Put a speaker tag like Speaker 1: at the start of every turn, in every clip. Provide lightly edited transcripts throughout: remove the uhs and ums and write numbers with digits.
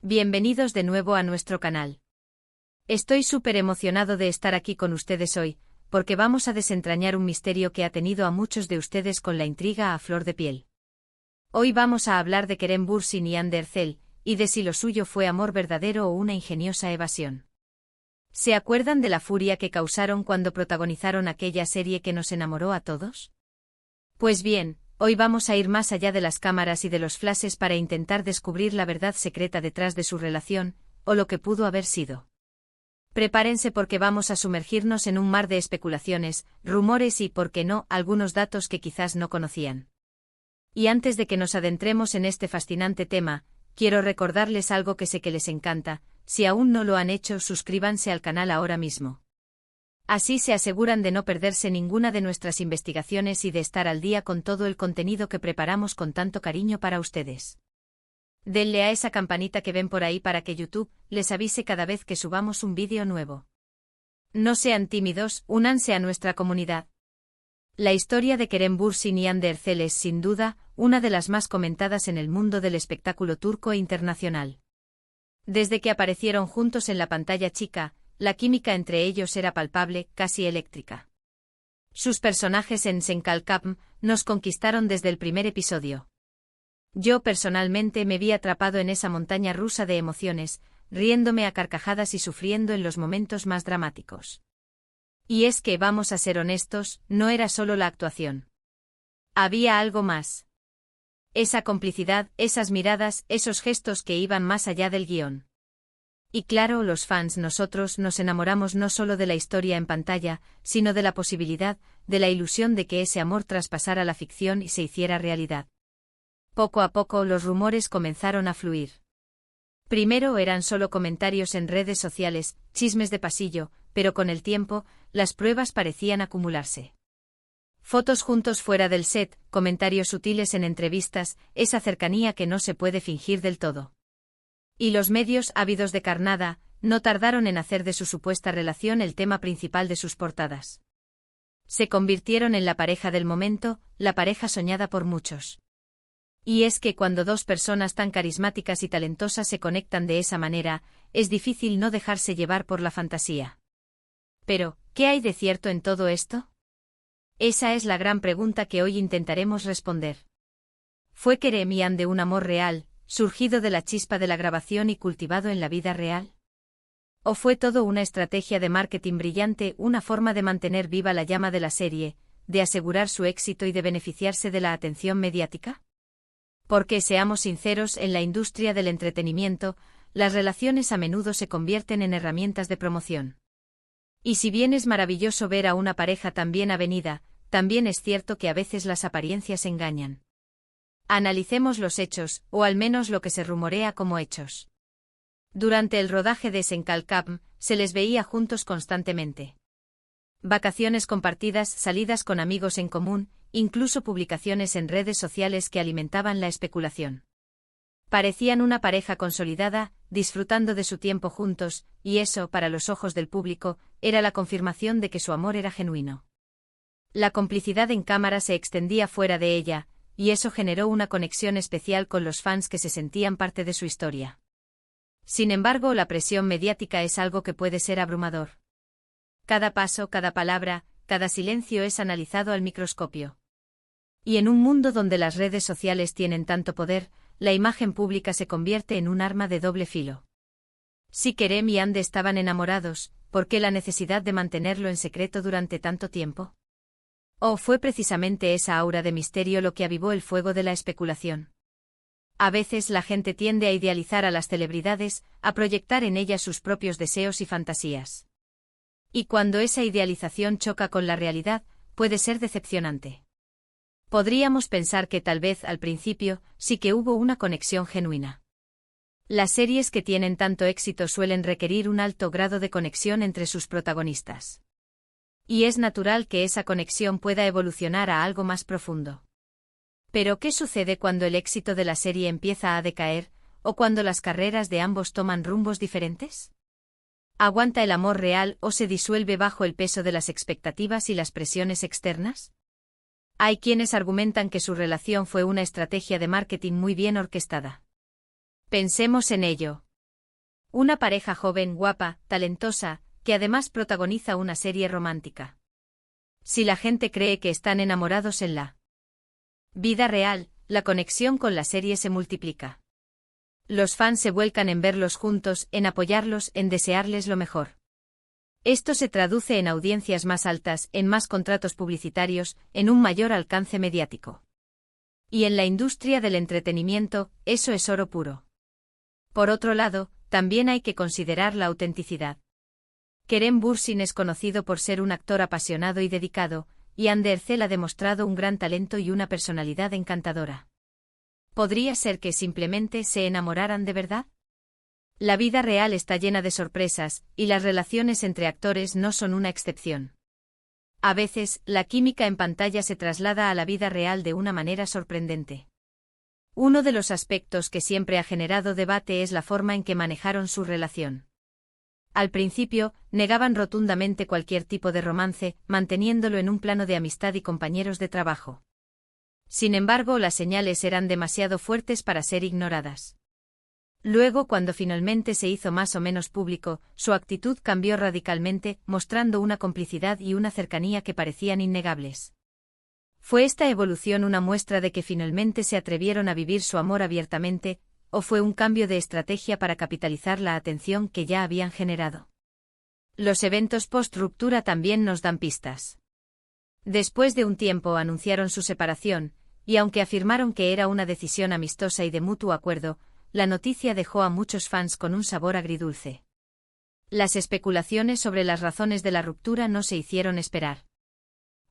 Speaker 1: Bienvenidos de nuevo a nuestro canal. Estoy súper emocionado de estar aquí con ustedes hoy, porque vamos a desentrañar un misterio que ha tenido a muchos de ustedes con la intriga a flor de piel. Hoy vamos a hablar de Kerem Bürsin y Hande Erçel, y de si lo suyo fue amor verdadero o una ingeniosa evasión. ¿Se acuerdan de la furia que causaron cuando protagonizaron aquella serie que nos enamoró a todos? Pues bien, hoy vamos a ir más allá de las cámaras y de los flashes para intentar descubrir la verdad secreta detrás de su relación, o lo que pudo haber sido. Prepárense porque vamos a sumergirnos en un mar de especulaciones, rumores y, por qué no, algunos datos que quizás no conocían. Y antes de que nos adentremos en este fascinante tema, quiero recordarles algo que sé que les encanta: si aún no lo han hecho, suscríbanse al canal ahora mismo. Así se aseguran de no perderse ninguna de nuestras investigaciones y de estar al día con todo el contenido que preparamos con tanto cariño para ustedes. Denle a esa campanita que ven por ahí para que YouTube les avise cada vez que subamos un vídeo nuevo. No sean tímidos, únanse a nuestra comunidad. La historia de Kerem Bürsin y Hande Erçel es, sin duda, una de las más comentadas en el mundo del espectáculo turco e internacional. Desde que aparecieron juntos en la pantalla chica, la química entre ellos era palpable, casi eléctrica. Sus personajes en Sen Kalkapm nos conquistaron desde el primer episodio. Yo personalmente me vi atrapado en esa montaña rusa de emociones, riéndome a carcajadas y sufriendo en los momentos más dramáticos. Y es que, vamos a ser honestos, no era solo la actuación. Había algo más. Esa complicidad, esas miradas, esos gestos que iban más allá del guión. Y claro, los fans, nosotros nos enamoramos no solo de la historia en pantalla, sino de la posibilidad, de la ilusión de que ese amor traspasara la ficción y se hiciera realidad. Poco a poco los rumores comenzaron a fluir. Primero eran solo comentarios en redes sociales, chismes de pasillo, pero con el tiempo, las pruebas parecían acumularse. Fotos juntos fuera del set, comentarios sutiles en entrevistas, esa cercanía que no se puede fingir del todo. Y los medios, ávidos de carnada, no tardaron en hacer de su supuesta relación el tema principal de sus portadas. Se convirtieron en la pareja del momento, la pareja soñada por muchos. Y es que cuando dos personas tan carismáticas y talentosas se conectan de esa manera, es difícil no dejarse llevar por la fantasía. Pero, ¿qué hay de cierto en todo esto? Esa es la gran pregunta que hoy intentaremos responder. ¿Fue Kerem y Hande un amor real, surgido de la chispa de la grabación y cultivado en la vida real? ¿O fue todo una estrategia de marketing brillante, una forma de mantener viva la llama de la serie, de asegurar su éxito y de beneficiarse de la atención mediática? Porque, seamos sinceros, en la industria del entretenimiento, las relaciones a menudo se convierten en herramientas de promoción. Y si bien es maravilloso ver a una pareja tan bien avenida, también es cierto que a veces las apariencias engañan. Analicemos los hechos, o al menos lo que se rumorea como hechos. Durante el rodaje de Sen Kalkapm, se les veía juntos constantemente. Vacaciones compartidas, salidas con amigos en común, incluso publicaciones en redes sociales que alimentaban la especulación. Parecían una pareja consolidada, disfrutando de su tiempo juntos, y eso, para los ojos del público, era la confirmación de que su amor era genuino. La complicidad en cámara se extendía fuera de ella, y eso generó una conexión especial con los fans que se sentían parte de su historia. Sin embargo, la presión mediática es algo que puede ser abrumador. Cada paso, cada palabra, cada silencio es analizado al microscopio. Y en un mundo donde las redes sociales tienen tanto poder, la imagen pública se convierte en un arma de doble filo. Si Kerem y Hande estaban enamorados, ¿por qué la necesidad de mantenerlo en secreto durante tanto tiempo? ¿O fue precisamente esa aura de misterio lo que avivó el fuego de la especulación? A veces la gente tiende a idealizar a las celebridades, a proyectar en ellas sus propios deseos y fantasías. Y cuando esa idealización choca con la realidad, puede ser decepcionante. Podríamos pensar que tal vez al principio sí que hubo una conexión genuina. Las series que tienen tanto éxito suelen requerir un alto grado de conexión entre sus protagonistas. Y es natural que esa conexión pueda evolucionar a algo más profundo. Pero ¿qué sucede cuando el éxito de la serie empieza a decaer, o cuando las carreras de ambos toman rumbos diferentes? ¿Aguanta el amor real o se disuelve bajo el peso de las expectativas y las presiones externas? Hay quienes argumentan que su relación fue una estrategia de marketing muy bien orquestada. Pensemos en ello. Una pareja joven, guapa, talentosa, que además protagoniza una serie romántica. Si la gente cree que están enamorados en la vida real, la conexión con la serie se multiplica. Los fans se vuelcan en verlos juntos, en apoyarlos, en desearles lo mejor. Esto se traduce en audiencias más altas, en más contratos publicitarios, en un mayor alcance mediático. Y en la industria del entretenimiento, eso es oro puro. Por otro lado, también hay que considerar la autenticidad. Kerem Bürsin es conocido por ser un actor apasionado y dedicado, y Hande Erçel ha demostrado un gran talento y una personalidad encantadora. ¿Podría ser que simplemente se enamoraran de verdad? La vida real está llena de sorpresas, y las relaciones entre actores no son una excepción. A veces, la química en pantalla se traslada a la vida real de una manera sorprendente. Uno de los aspectos que siempre ha generado debate es la forma en que manejaron su relación. Al principio, negaban rotundamente cualquier tipo de romance, manteniéndolo en un plano de amistad y compañeros de trabajo. Sin embargo, las señales eran demasiado fuertes para ser ignoradas. Luego, cuando finalmente se hizo más o menos público, su actitud cambió radicalmente, mostrando una complicidad y una cercanía que parecían innegables. ¿Fue esta evolución una muestra de que finalmente se atrevieron a vivir su amor abiertamente, o fue un cambio de estrategia para capitalizar la atención que ya habían generado? Los eventos post-ruptura también nos dan pistas. Después de un tiempo anunciaron su separación, y aunque afirmaron que era una decisión amistosa y de mutuo acuerdo, la noticia dejó a muchos fans con un sabor agridulce. Las especulaciones sobre las razones de la ruptura no se hicieron esperar.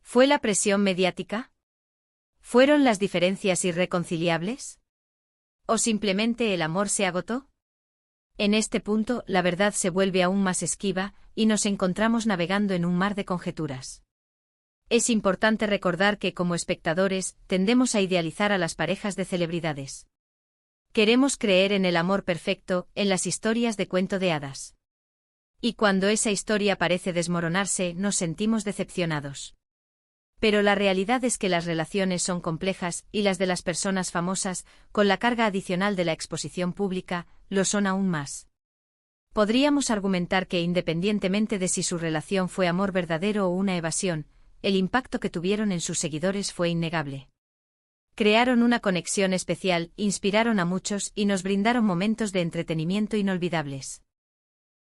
Speaker 1: ¿Fue la presión mediática? ¿Fueron las diferencias irreconciliables? ¿O simplemente el amor se agotó? En este punto, la verdad se vuelve aún más esquiva, y nos encontramos navegando en un mar de conjeturas. Es importante recordar que, como espectadores, tendemos a idealizar a las parejas de celebridades. Queremos creer en el amor perfecto, en las historias de cuento de hadas. Y cuando esa historia parece desmoronarse, nos sentimos decepcionados. Pero la realidad es que las relaciones son complejas, y las de las personas famosas, con la carga adicional de la exposición pública, lo son aún más. Podríamos argumentar que independientemente de si su relación fue amor verdadero o una evasión, el impacto que tuvieron en sus seguidores fue innegable. Crearon una conexión especial, inspiraron a muchos y nos brindaron momentos de entretenimiento inolvidables.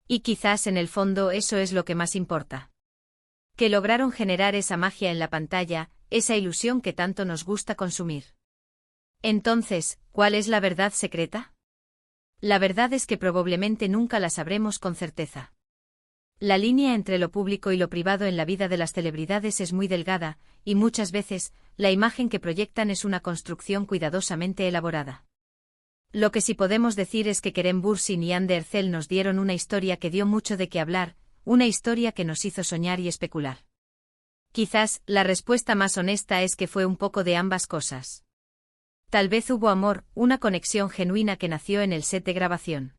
Speaker 1: Y quizás en el fondo eso es lo que más importa. Que lograron generar esa magia en la pantalla, esa ilusión que tanto nos gusta consumir. Entonces, ¿cuál es la verdad secreta? La verdad es que probablemente nunca la sabremos con certeza. La línea entre lo público y lo privado en la vida de las celebridades es muy delgada, y muchas veces, la imagen que proyectan es una construcción cuidadosamente elaborada. Lo que sí podemos decir es que Kerem Bürsin y Hande Erçel nos dieron una historia que dio mucho de qué hablar, una historia que nos hizo soñar y especular. Quizás, la respuesta más honesta es que fue un poco de ambas cosas. Tal vez hubo amor, una conexión genuina que nació en el set de grabación.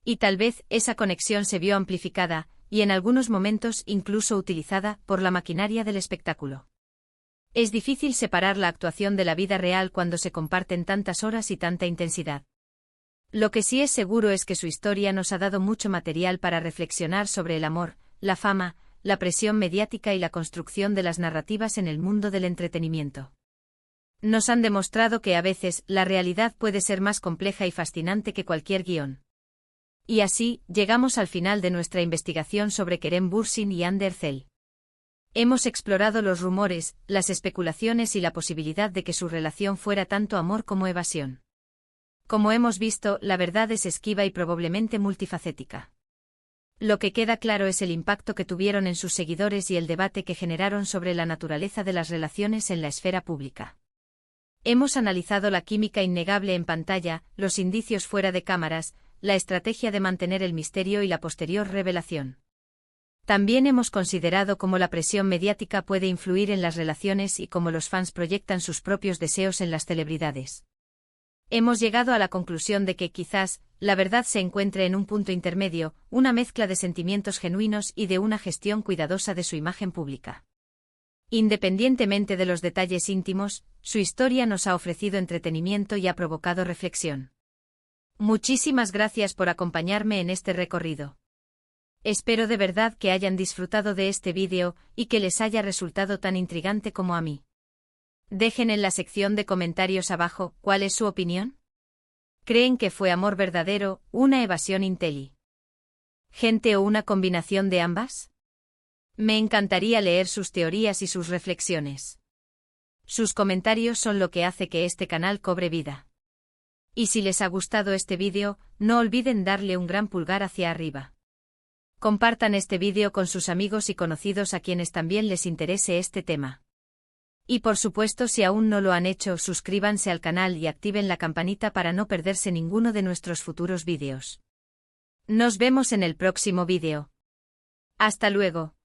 Speaker 1: Y tal vez esa conexión se vio amplificada, y en algunos momentos incluso utilizada, por la maquinaria del espectáculo. Es difícil separar la actuación de la vida real cuando se comparten tantas horas y tanta intensidad. Lo que sí es seguro es que su historia nos ha dado mucho material para reflexionar sobre el amor, la fama, la presión mediática y la construcción de las narrativas en el mundo del entretenimiento. Nos han demostrado que a veces la realidad puede ser más compleja y fascinante que cualquier guión. Y así, llegamos al final de nuestra investigación sobre Kerem Bürsin y Hande Erçel. Hemos explorado los rumores, las especulaciones y la posibilidad de que su relación fuera tanto amor como evasión. Como hemos visto, la verdad es esquiva y probablemente multifacética. Lo que queda claro es el impacto que tuvieron en sus seguidores y el debate que generaron sobre la naturaleza de las relaciones en la esfera pública. Hemos analizado la química innegable en pantalla, los indicios fuera de cámaras, la estrategia de mantener el misterio y la posterior revelación. También hemos considerado cómo la presión mediática puede influir en las relaciones y cómo los fans proyectan sus propios deseos en las celebridades. Hemos llegado a la conclusión de que quizás, la verdad se encuentre en un punto intermedio, una mezcla de sentimientos genuinos y de una gestión cuidadosa de su imagen pública. Independientemente de los detalles íntimos, su historia nos ha ofrecido entretenimiento y ha provocado reflexión. Muchísimas gracias por acompañarme en este recorrido. Espero de verdad que hayan disfrutado de este vídeo y que les haya resultado tan intrigante como a mí. Dejen en la sección de comentarios abajo cuál es su opinión. ¿Creen que fue amor verdadero, una evasión inteligente o una combinación de ambas? Me encantaría leer sus teorías y sus reflexiones. Sus comentarios son lo que hace que este canal cobre vida. Y si les ha gustado este vídeo, no olviden darle un gran pulgar hacia arriba. Compartan este vídeo con sus amigos y conocidos a quienes también les interese este tema. Y por supuesto, si aún no lo han hecho, suscríbanse al canal y activen la campanita para no perderse ninguno de nuestros futuros vídeos. Nos vemos en el próximo vídeo. Hasta luego.